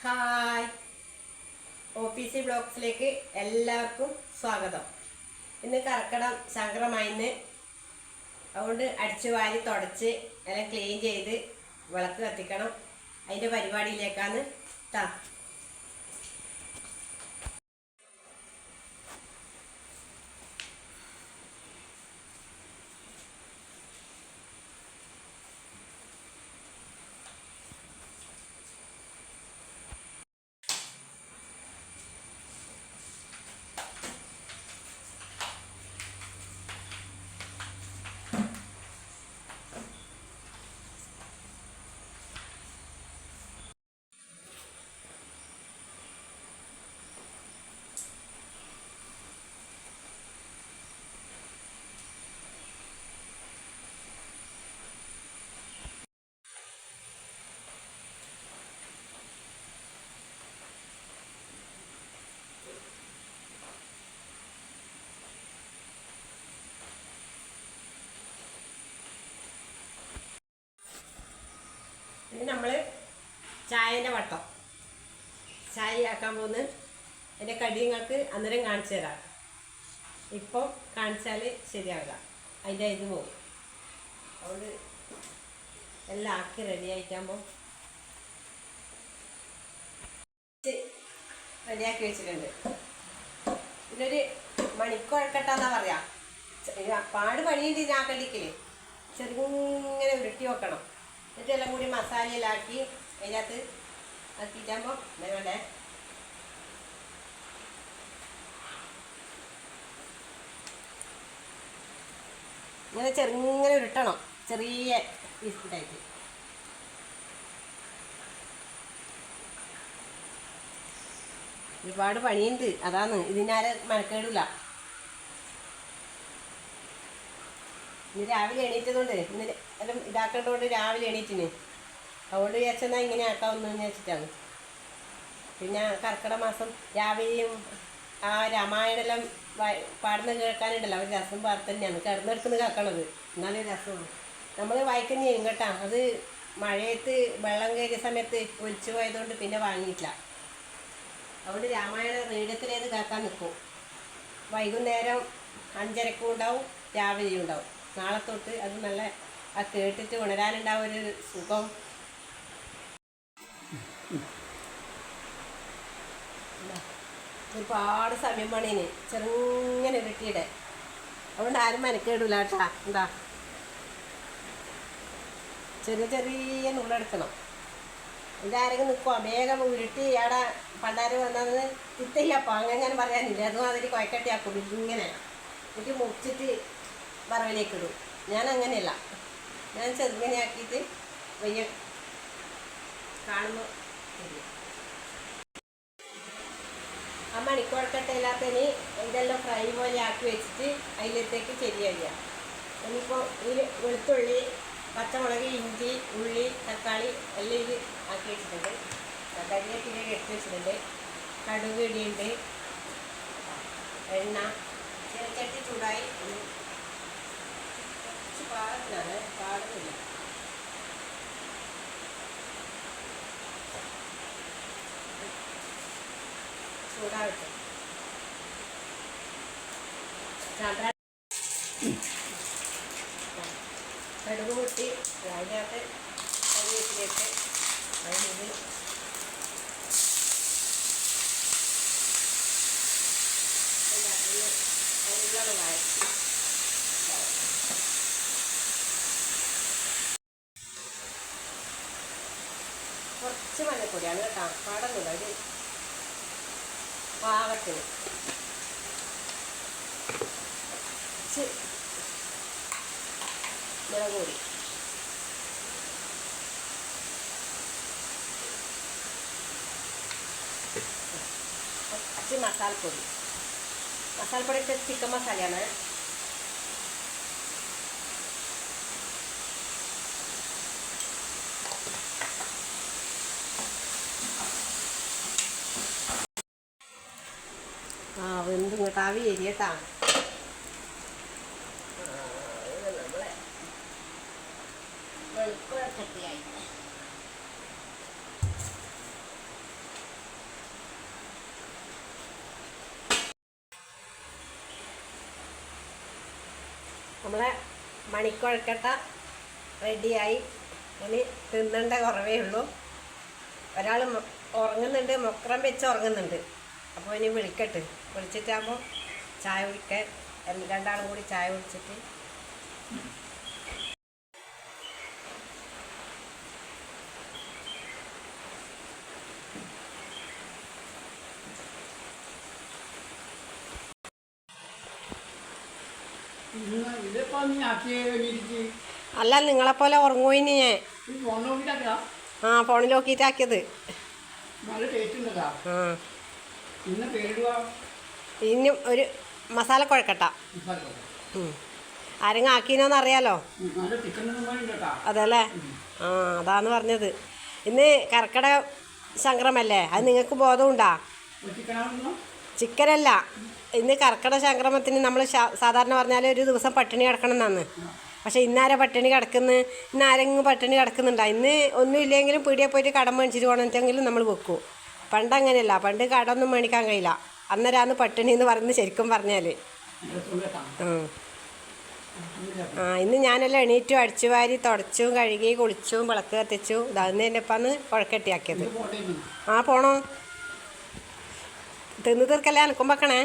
Hi, OPC ബ്ലോഗ്സിലേക്ക് എല്ലാവർക്കും സ്വാഗതം. ഇന്ന് കർക്കിടകം സംക്രമമായിന്ന്, അതുകൊണ്ട് അടിച്ചു വാരി തുടച്ച് എല്ലാം ക്ലീൻ ചെയ്ത് വിളക്ക് കത്തിക്കണം. അതിൻ്റെ പരിപാടിയിലേക്കാണ് ട്ടാ. ഇത് നമ്മൾ ചായൻ്റെ വട്ടം ചായ ആക്കാൻ പോകുന്നത്. അതിൻ്റെ കടിയങ്ങൾക്ക് അന്നേരം കാണിച്ചു തരാം. ഇപ്പം കാണിച്ചാൽ ശരിയാവില്ല, അതിൻ്റെ ഇത് പോകും. അതുകൊണ്ട് എല്ലാം ആക്കി റെഡി ആയിട്ടാകുമ്പോൾ റെഡിയാക്കി വെച്ചിട്ടുണ്ട്. ഇതിനൊരു മണിക്കുഴക്കട്ടാന്നാ പറയാ. പാട് പണിയുണ്ട് ഞാൻ കടിക്കല്. ചെറുങ്ങനെ ഉരുട്ടി വെക്കണം. എന്നിട്ട് എല്ലാം കൂടി മസാലയിലാക്കി അതിനകത്ത് ആക്കിയിട്ടാകുമ്പോൾ വേണ്ടേ. ഇങ്ങനെ ചെറുങ്ങനെ ഉരുട്ടണം, ചെറിയ പീസിട്ടായിട്ട്. ഒരുപാട് പണിയുണ്ട്, അതാണ്. ഇതിനാരെ മെനക്കേടില്ല. ഇന്ന് രാവിലെ എണീറ്റതുകൊണ്ട് ഇന്ന് എല്ലാം ഇതാക്കേണ്ടതുകൊണ്ട് രാവിലെ എണീറ്റിന്. അതുകൊണ്ട് വിചാരിച്ചെന്നാൽ ഇങ്ങനെ ആക്കാമെന്ന് വിചാരിച്ചിട്ടാണ്. പിന്നെ കർക്കിടക മാസം രാവിലെയും ആ രാമായണെല്ലാം പാടുന്ന കേൾക്കാനുണ്ടല്ലോ, ഒരു രസം പാർത്ത് തന്നെയാണ് കിടന്നെടുക്കുന്നത് കേൾക്കണത്. എന്നാലും രസമാണ്. നമ്മൾ വായിക്കുന്ന ചെയ്യും കേട്ടോ. അത് മഴയത്ത് വെള്ളം കയറിയ സമയത്ത് ഒലിച്ചു പോയതുകൊണ്ട് പിന്നെ വാങ്ങിയിട്ടില്ല. അതുകൊണ്ട് രാമായണ റേഡിയത്തിലേത് കേൾക്കാൻ നിൽക്കും. വൈകുന്നേരം 5:30 ഉണ്ടാവും, രാവിലെയും ഉണ്ടാവും. നാളെ തൊട്ട് അത് നല്ല ആ കേട്ടിട്ട് ഉണരാനുണ്ടാവും ഒരു സുഖം. ഒരുപാട് സമയം പണീന് ചെറുങ്ങനെ ഉരുട്ടിയുടെ. അതുകൊണ്ട് ആരും മെനക്കേടില്ല കേട്ടാ. എന്താ ചെറിയ ചെറിയ നൂലെടുക്കണം. ഇതാരെങ്കിലും നിൽക്കുക വേഗം ഉരുട്ടി അവിടെ പണ്ടാര് വന്നത് തിത്തയ്യപ്പം അങ്ങനെ പറയാനില്ല. അതും അതിൽ കുഴക്കട്ടിയാക്കും. ഇങ്ങനെ എന്നിട്ട് മുറിച്ചിട്ട് വറവിലേക്ക് ഇടും. ഞാൻ അങ്ങനെയല്ല, ഞാൻ ചെറുങ്ങനെ ആക്കിയിട്ട് വയ്യ കാണുമ്പോൾ ആ മണിക്കുഴക്കട്ടയില്ലാത്തതിന് ഇതെല്ലാം ഫ്രൈ പോലെ ആക്കി വെച്ചിട്ട് അതിലേക്ക് ശരിയാക്കുക. ഇനിയിപ്പോൾ ഈ വെളുത്തുള്ളി, പച്ചമുളക്, ഇഞ്ചി, ഉള്ളി, തക്കാളി എല്ലാം ഇത് ആക്കി വെച്ചിട്ടുണ്ട്. കരിവേപ്പിലേക്ക് എടുത്ത് വെച്ചിട്ടുണ്ട്. കടുക് ഇടിയുണ്ട്, എണ്ണ, ചെറുചട്ടി ചൂടായി. കുറച്ച് പാകത്തിനാണ്, പാടുന്നില്ല. ചൂടാവട്ടെ. കടുക് പൊട്ടി അതിനകത്ത് കരിവേപ്പിലേക്ക് അതിന് കുറച്ച് മഞ്ഞപ്പൊടിയാണ് കേട്ടോ, പാടൊന്നുമില്ല. ഒരു പാകത്തിന് കുറച്ച് മുളക് പൊടി, കുറച്ച് മസാലപ്പൊടി. മസാലപ്പൊടി ചിക്കൻ മസാലയാണ്. വെന്ത് ഇങ്ങോട്ട് ആവി ഏരിയട്ടാ. നമ്മളെ വെളുപ്പ ചട്ടിയായി. നമ്മളെ മണിക്കൊഴക്കട്ട റെഡിയായി. ഇനി തിന്നേണ്ട കുറവേ ഉള്ളൂ. ഒരാൾ ഉറങ്ങുന്നുണ്ട്, മൊക്രം വെച്ച് ഉറങ്ങുന്നുണ്ട്. അപ്പോൾ ഇനി വിളിക്കട്ടെ, വിളിച്ചിട്ടാകുമ്പോൾ ചായ കുടിക്കാൻ രണ്ടാളും കൂടി ചായ കുടിച്ചിട്ട് അല്ല നിങ്ങളെപ്പോലെ ഉറങ്ങുപോയിന് ഞാൻ. ആ ഫോണിൽ നോക്കിയിട്ടാക്കിയത്. ഇനി ഒരു മസാല കുഴക്കട്ട ആരെങ്കിലും ആക്കീനോന്ന് അറിയാലോ. അതല്ലേ, ആ അതാന്ന് പറഞ്ഞത്. ഇന്ന് കർക്കിടക സംക്രമല്ലേ, അത് നിങ്ങൾക്ക് ബോധമുണ്ടാ? ചിക്കനല്ല, ഇന്ന് കർക്കിടക സംക്രമത്തിന് നമ്മൾ സാധാരണ പറഞ്ഞാൽ ഒരു ദിവസം പട്ടിണി കിടക്കണം എന്നാണ്. പക്ഷേ ഇന്നാരെ പട്ടിണി കിടക്കുന്നു? ഇന്ന് ആരെങ്കിലും പട്ടിണി കിടക്കുന്നുണ്ടോ? ഇന്ന് ഒന്നും ഇല്ലെങ്കിലും പീടിയെ പോയിട്ട് കടം മേടിച്ചിട്ട് പോകണമെങ്കിലും നമ്മൾ വെക്കും. പണ്ട് അങ്ങനെയല്ല, പണ്ട് കടമൊന്നും മേടിക്കാൻ കഴിയില്ല. അന്നേരമാണ് പട്ടിണി എന്ന് പറയുന്നത് ശരിക്കും പറഞ്ഞാൽ. ഇന്ന് ഞാനെല്ലാം എണീറ്റും അടിച്ചു വാരി തുടച്ചും കഴുകി കുളിച്ചും വിളക്ക് കത്തിച്ചു. ഇതാന്ന് തന്നെ ഇപ്പം കുഴക്കട്ടിയാക്കിയത്. ആ പോണോ? തിന്ന് തീർക്കല്ലേ അനക്കും വെക്കണേ.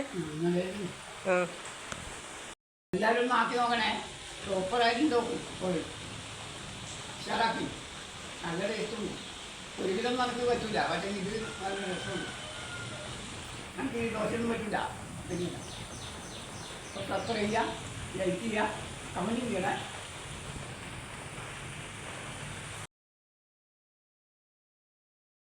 ഒരുവിധം നമുക്ക് പറ്റില്ല, പക്ഷേ ഇത് നല്ല രസമുണ്ട്. നമുക്ക് ഈ ദോശയൊന്നും പറ്റില്ല. സബ്സ്ക്രൈബ് ചെയ്യുക, ലൈക്ക് ചെയ്യുക, കമൻറ്റ് ചെയ്യണേ.